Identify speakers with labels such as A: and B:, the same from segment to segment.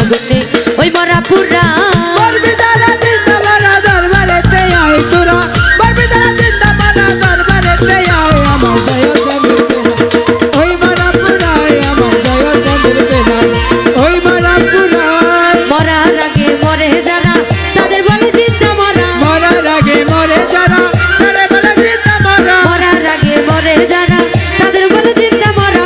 A: আগুনে ওই মরা পুরা
B: বলবি যারা জিন্দা মারা দরবারেতে আয় তোরা বলবি যারা জিন্দা মারা দরবারেতে আয় আমার দয়াল চাঁদের প্রেমা ওই মরা পুরায় আমার দয়াল চাঁদের প্রেমা ওই মরা পুরায়
A: মরার আগে মরে যারা তাদের বলে জিন্দা মরা
B: মরার আগে মরে যারা তাদের বলে জিন্দা মরা
A: মরার আগে মরে যারা তাদের বলে জিন্দা মরা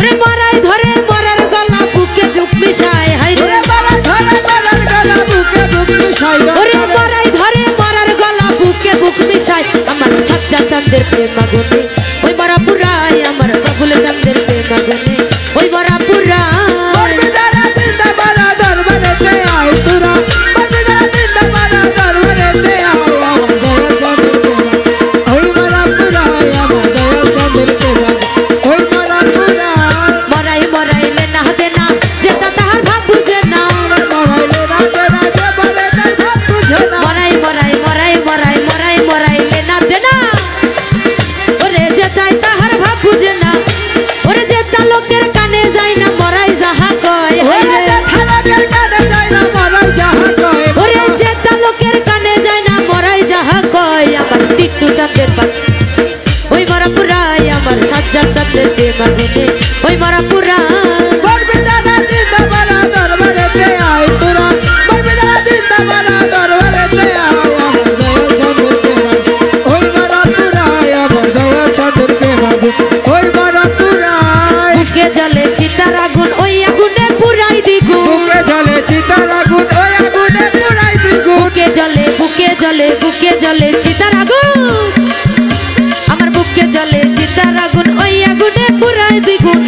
A: রে মরাই ধরে মরার গলা বুকে বুক মিশায় হাই রে
B: ওরে মরা ধরে মরার গলা বুকে বুক মিশাই
A: ওরে মরাই ধরে মরার গলা বুকে বুক মিশায় আমার সাজ্জাদ চাঁদের প্রেম আগুনে ওই মরা পুরায় আমার বাবুল চাঁদের প্রেম আগুনে ওই মরা পুরায়
B: বলবি যারা জিন্দা মারা দরবারেতে আয় তোরা বলবি যারা জিন্দা মারা দরবারেতে আয় আমার দয়াল চাঁদের প্রেমা ওই মরা পুরায় আমার দয়াল চাঁদের প্রেমা ওই মরা পুরায়
A: মরাই মরাইলে না দেনা যেটা তাহার ভাব বুঝে না
B: মরাইলে রাজে রাজে বলে তার ভাব বুঝে না
A: মরাই মরাই মরাই মরাই মরাই মরাইলে না দেনা ওরে যেটাই তাহার ভাব বুঝে না ওরে যেটা লোকের কানে যায় না মরাই যাহা কয় হায়
B: ওরে
A: রে
B: দেখা লাগের কানে যায় না মরাই যাহা কয়
A: ওরে যেটা লোকের কানে যায় না মরাই যাহা কয় আমার টিট্টু চাঁদের পাশ ওই মরা পুরাই আমার সাজ্জাদ চাঁদের প্রেম আগুনে ওই মরা পুরাই
B: বলবি যারা জিন্দা মারা দরবারেতে আয় তোরা বলবি যারা জিন্দা মারা দরবারেতে আয় আমার দয়াল চাঁদের প্রেমা ওই মরা পুরায় আমার দয়াল চাঁদের প্রেমা ওই মরা পুরায়
A: বুকে জ্বলে চিতার আগুন ওই আগুনে পুরাই দিগুন
B: বুকে জ্বলে চিতার আগুন ওই আগুনে পুরাই দিগুন
A: বুকে জ্বলে বুকে জ্বলে বুকে জ্বলে চিতার আগুন আমার বুকে জ্বলে চিতার আগুন ওই আগুনে পুরাই দিগুন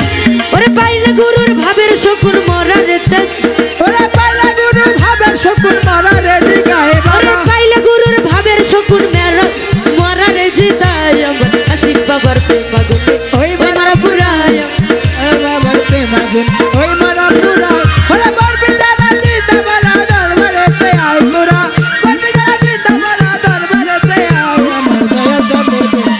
A: ওরে পাইলে গুরুর ভাবের শকুন মরা রে
B: ওরে পাইলা গুরু ভাবের শকুন মরা রে জিগায়
A: ওরে পাইলে গুরুর ভাবের শকুন মরা রে জিতায় আমার আসিফ বাবার প্রেম আগুনে
B: ওই
A: ওই মারা পুরায়
B: বাবার প্রেম আগুন ওই মরা পুরায় ওরে বলবি যারা জিন্দা মারা দরবারেতে আয় তোরা বলবি যারা জিন্দা মারা দরবারেতে আয় আমার দয়াল চাঁদের প্রেমা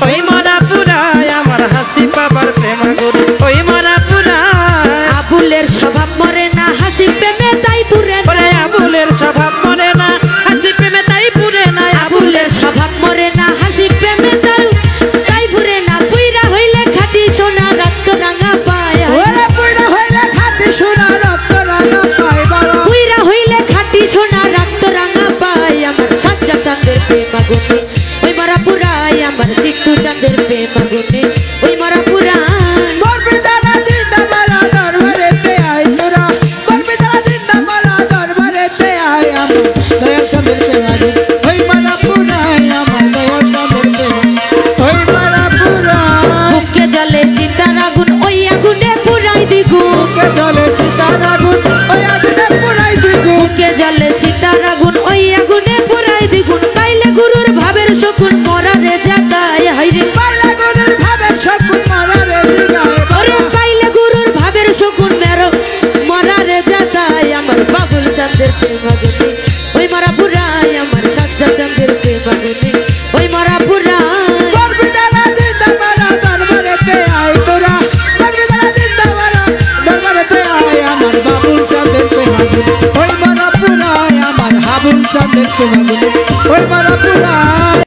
C: ওই মরা পুরায় আমার হাসি বাবার প্রেম আগুন ওই মরা পুরায়
A: আবুলের স্বভাব মরে না হাসি প্রেমে তাই পুরে না
C: ওরে আবুলের স্বভাব মরে না হাসি প্রেমে তাই পুরে না
A: আবুলের স্বভাব মরে না হাসি প্রেমে তাই পুরে না পুইরা হইলে খাঁটি সোনা রক্ত রাঙা পায়
B: ওরে পুইরা হইলে খাঁটি সোনা রক্ত রাঙা পায় বড়
A: পুইরা হইলে খাঁটি সোনা রক্ত রাঙা পায় আমার সাজ্জাদ চাঁদের প্রেম আগুনে ওই মরা পুরায় আমার টিট্টু চাঁদের প্রেম আগুনে ওই মরা পুরায়
B: বলবি যারা জিন্দা মারা দরবারেতে আয় তোরা বলবি যারা জিন্দা মারা দরবারেতে আয় আমার দয়াল চাঁদের প্রেম আগুন ওই মরা পুরায় আমার দয়াল চাঁদের প্রেম ওই মরা পুরায়
A: বুকে জ্বলে চিতার আগুন ওই আগুনে পুরাই দিগুন
B: বুকে জ্বলে চিতার আগুন ওই আগুনে পুরাই দিগুন
A: বুকে জ্বলে চিতার আগুন ওই আগুনে পুরাই দিগুন পাইলে গুরুর ভাবের শকুন মরা রে জাগায় হাইরে
B: পাইলা গুরুর ভাবের শকুন মরা রে জিগায়
A: ওরে পাইলে গুরুর ভাবের শকুন মরা রে জাগায় আমার বাবুল চাঁদের প্রেম আগুনে ওই মরা পুরায় আমার সাজ্জাদ চাঁদের প্রেম আগুনে ওই মরা পুরায়
B: বলবি যারা জিন্দা মারা দরবারেতে আয় তোরা বলবি যারা জিন্দা মারা দরবারেতে আয় আমার বাবুল চাঁদের প্রেম আগুন ওই মরা পুরায় আমার হাবুল চাঁদের প্রেম আগুন ওই মরা পুরায়